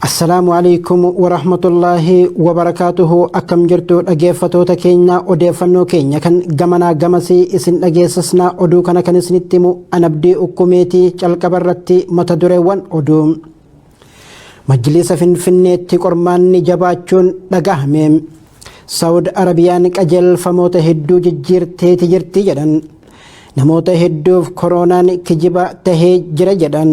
السلام عليكم ورحمة الله وبركاته. أكم جرتو أجيفتو تكينا أديفنو كينا كان جمنا جمسي إسن أجيسسنا أدو كان إسنتمو أنا بدي أكميتي كالكبرتي متدريوان أدوم مجلس فنتي قرمان جباتشون لجهمم سعود عربيان كأجل فموت هدو جرتي تجرتي جدًا نموت هدوف كورونان كجبا تهي جرجدان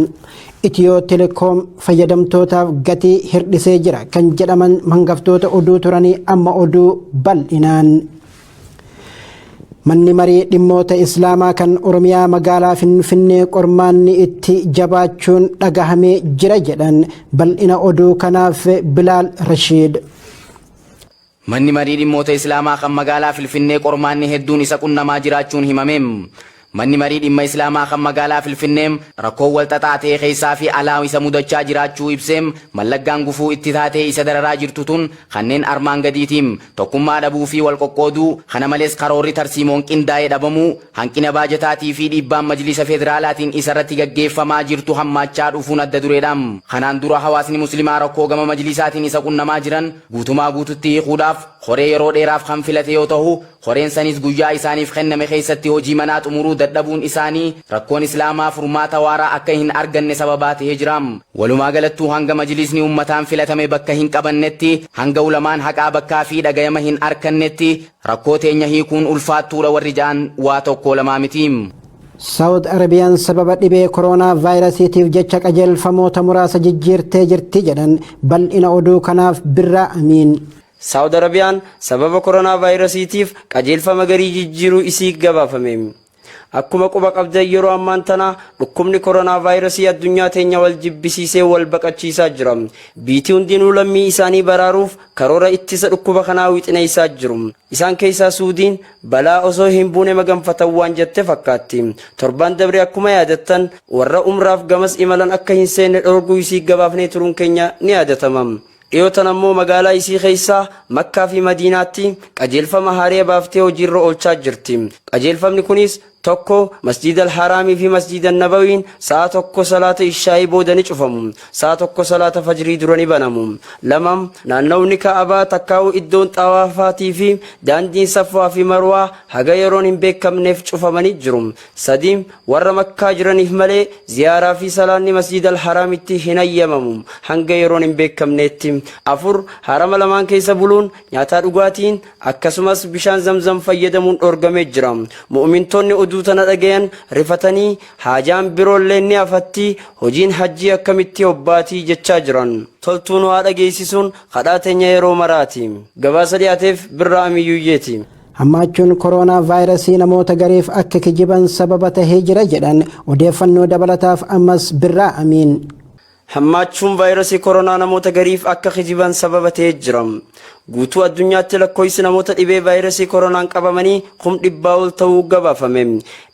إتيو تيليكوم فيدم توتا غتي هردسي جرا كان جدامن منغفتوتا أدو تراني أما أدو بل إنان مني مري دموتا إسلاما كان أرميا مغالا فني قرماني إتي جباچون لغهمي جرجدان بل إنا أدو كناف بلال رشيد manni marii dhimmoota islaamaa kan magaalaa Finfinnee qormaanni hedduun isa qunnamaa jiraachuun himamem. Manni marii dhimma islaamaa kan magaalaa Finfinnee rakkoo wal xaxaa ta'e keessaa fi alaa isa mudachaa jiraachuu ibseem mallaggaan gufuu itti taatee isa dararaa jirtu tun kanneen armaan gadiitiim tokkummaa dhabuu fi wal qoqqooduu kana malees karoorri tarsiimoon qindaa'ee dhabamuu hanqina baajataatii fi dhiibbaan majlisa federaalaatiin isarratti gaggeeffamaa jirtu hammaachaa dhufuun adda dureedhaam. Kanaan dura hawaasni muslimaa rakkoo gama majlisaatiin isa qunnamaa jiran guutumaa guututti hiikuudhaaf horee yeroo dheeraaf kan filate yoo ta'u horeen sanis guyyaa isaaniif kenname keessatti hojii manaa xumuruu dadhabuun isaanii rakkoon islaamaa furmaata waaraa akka hin arganne sababaa ta'ee jiraam. Walumaa galattuu hanga majlisni ummataan filatame bakka hin qabannetti hanga ulamaan haqaa bakkaa fi dhagayama hin arkannetti rakkoo teenya hiikuun ulfaattuudha warri ja'an waa tokko lamaa mitiim. سعود عربيان سبب دبي كورونا فيروس تيف جتش قجل فموت مراسة جيرتي جرتي جدن بل إن أدو كناف برا أمين سعود عربيان سبب كورونا فيروس تيف قجل فمغري جيرو إسيق غبا فميم akkuma quba qabdan yeroo ammaan tana dhukkubni koronaa vaayirasii addunyaa teenya wal jibbisiisee wal baqachiisaa jira. Biitii hundinuu lammii isaanii baraaruuf karoora ittisa dhukkuba kanaa wixineessaa jiru. Isaan keessaa Suudiin balaa osoo hin buune maganfatan waan jette fakkaatti. Torban dabre akkuma yaadattan warra umraaf gamas imalan akka hin seenne dhorguu isii gabaafnee turuun keenya ni yaadatama. Dhiyootan ammoo magaalaa isii keessaa Makkaa fi Madiinaatti qajeelfama haaraa baaftee hojiirra oolchaa jirti. Qajeelfamni kunis tokko masjid al-haraamii fi masjid an-nabawiin sa'a tokko salaata ishaa'ii booda ni cufamu. Sa'a tokko salaata fajrii dura ni banamu. Lamam naannawni Ka'abaa takkaa'u iddoon xawaafaatii fi daandiin Safaa fi Marwaa haga yeroon hin beekamneef cufamanii jiru. Sadiim warra Makkaa jiraniif malee ziyaaraa fi salaanni masjid al-haraamitti hin ayyamamu hanga yeroon hin beekamneetti. Afur harama lamaan keessa buluun nyaataa dhugaatiin akkasumas bishaan zamzam fayyadamuun dhorgamee jira. Mu'mintoonni oduu tana dhagayan rifatanii haajaan biroollee ni afatti hojiin hajjii akkamitti hobbaatii jechaa jiran. Toltuun waa dhageessisuun kadhaa teenya yeroo maraati. Gabaasa dhiyaateef Birraa Amiyyuuyyeeti. Hammaachuun koronaa vaayirasii namoota gareef akka kijiban sababa tahee jira jedhan odeeffannoo dabalataaf ammas Birraa Amiin. Hammaachuun vaayirasii koronaa namoota gariif akka kijiban sababa ta'ee jira. Guutuu addunyaatti lakkoofsi namoota dhibee vaayirasii koronaan qabamanii 100,000 ol ta'uu gabaafame.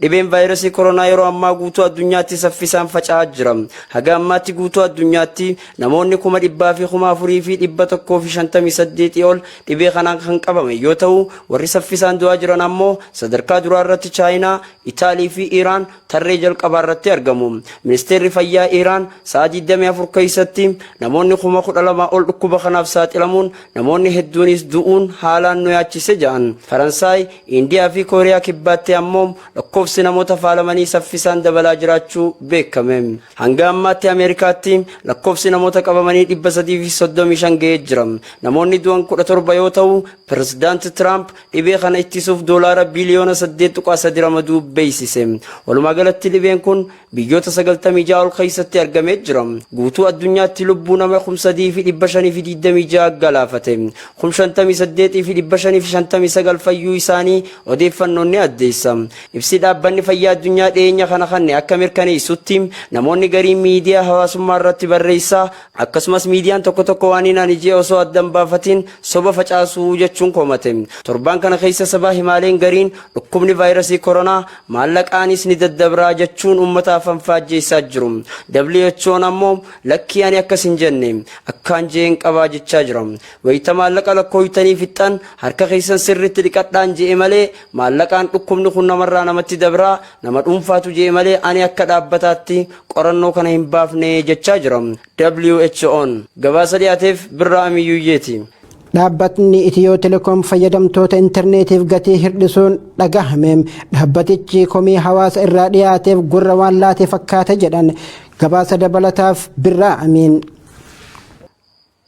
Dhibeen vaayirasii koronaa yeroo ammaa guutuu addunyaatti saffisaan faca'aa jira. Haga ammaatti guutuu addunyaatti namoonni 4,458 ol dhibee kanaan kan qabame yoo ta'u warri saffisaan du'aa jiran ammoo sadarkaa duraa irratti Chaayinaa, Itaalii fi Iraan tarree jalqabaa irratti argamu. Ministeerri fayyaa Iraan sa'a 24 keessatti namoonni 12,000 ol dhukkuba kanaaf saaxilamuun namoonni hedduunis du'uun haalaan nu yaachise jedhan. Faransaay, Indiyaa fi Kooriyaa kibbaatti ammoo lakkoofsi namoota faalamanii saffisaan dabalaa jiraachuu beekame. Hanga ammaatti Ameerikaatti lakkoofsi namoota qabamanii 335 ga'ee jira. Namoonni du'an 17 yoo ta'u, Pirezidaanti Tiraamp dhibee kana ittisuuf doolaara biliyoona 8.3 ramaduu beeksise. Walumaa galatti dhibeen kun biyyoota 96 ol keessatti argamee jira. Guutuu addunyaatti lubbuu nama 3,526 galaafate. 58,559 fayyuu isaanii odeeffannoon ni addeessa. Ibsi dhaabbanni fayyaa addunyaa dhiyeenya kana kanne akka mirkaneessutti namoonni gariin miidiyaa hawaasummaa irratti barreessaa akkasumas miidiyaan tokko tokko waan hin ijee osoo addan baafatiin soba facaasuu jechuun komate. Torbaan kana keessa sabaa himaaleen gariin dhukkubni vaayirasii koronaa maallaqaanis ni daddabraa jechuun uummataaf fanfaajjeessaa jiru. WHO'n ammoo lakkii ani akkas hin jenne akkaan jeen qabaa jechaa jira. Wayita maallaqa lakkooytanii fixxan harka keessan sirriitti dhiqadhaan je'e malee maallaqaan dhukkubni kun namarraa namatti dabraa nama dhuunfaatu je'e malee ani akka dhaabbataatti qorannoo kana hin baafne jechaa jira WHO'n. Gabaasa dhiyaateef Birraa Amiyyuuyyeeti. Dhaabbatni Itiyoo Telekoom fayyadamtoota intarneetiif gatii hirdhisuun dhagahame. Dhaabbatichi komii hawaasa irraa dhiyaateef gurra waan laate fakkaata jedhan. Gabaasa dabalataaf Birraa Amiin.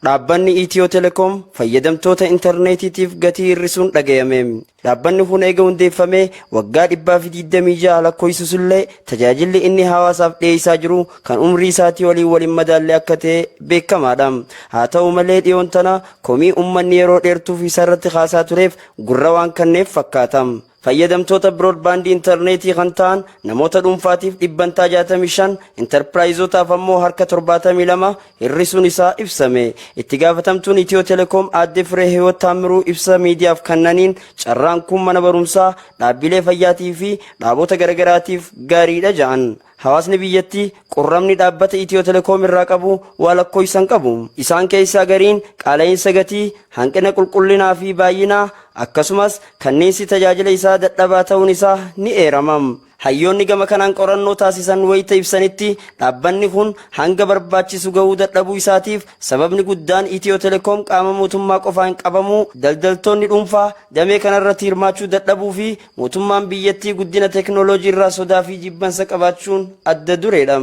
Dhaabbanni Itiyoo Telekoom fayyadamtoota intarneetiitiif gatii hir'isuun dhagayame. Dhaabbanni kun eega hundeeffamee waggaa 126 lakkoofsisullee tajaajilli inni hawaasaaf dhiyeessaa jiru kan umrii isaatii waliin madaallee akka ta'e beekamaadha. Haa ta'u malee dhiyoon tana komii uummanni yeroo dheertuuf isarratti kaasaa tureef gurra waan kenneef fakkaata. Fayyadamtoota biroodbaandii intarneetii kan ta'an namoota dhuunfaatiif 65, intarpiraayizotaaf ammoo harka 72 hir'isuun isaa ibsame. Itti gaafatamtuun Itiyoo Telekoom aadde Firee Hiwoot Taamiruu ibsa miidiyaaf kennaniin carraan kun mana barumsaa, dhaabbilee fayyaatii fi dhaabota garagaraatiif gaariidha jedhan. Hawaasni biyyattii qurramni dhaabbata Itiyoo Telekoom irraa qabu waa lakkoofsan qabu. Isaan keessaa gariin qaala'insa gatii, hanqina qulqullinaa fi baay'inaa akkasumas kanniinsi tajaajila isaa dadhabaa ta'uun isaa ni eerama. Hayyoonni gama kanaan qorannoo taasisan wayita ibsanitti dhaabbanni kun hanga barbaachisu gahuu dadhabuu isaatiif sababni guddaan Itiyoo Telekoom qaama mootummaa qofaan qabamuu, daldaltoonni dhuunfaa damee kanarratti hirmaachuu dadhabuu fi mootummaan biyyattii guddina teekinooloojii irraa sodaa fi jibbansa qabaachuun adda dureedha.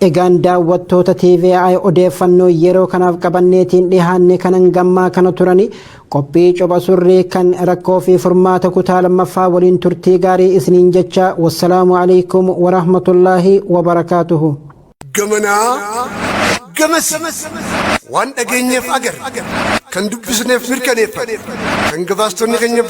Egaan daawwattoota TVI odeeffannoo yeroo kanaaf qabanneetiin dhihaanne kanan gammaa kana turani qophii copha surree kan rakkoo fi furmaata kutaa lammaffaa waliin turtii gaarii isiniin jecha wassalaamu alaikum warahmatullaahi wabarakaatuhu. Gamas waan dhageenyeef agar kan dubbisneef mirkaneeffate kan gabaastonni keenya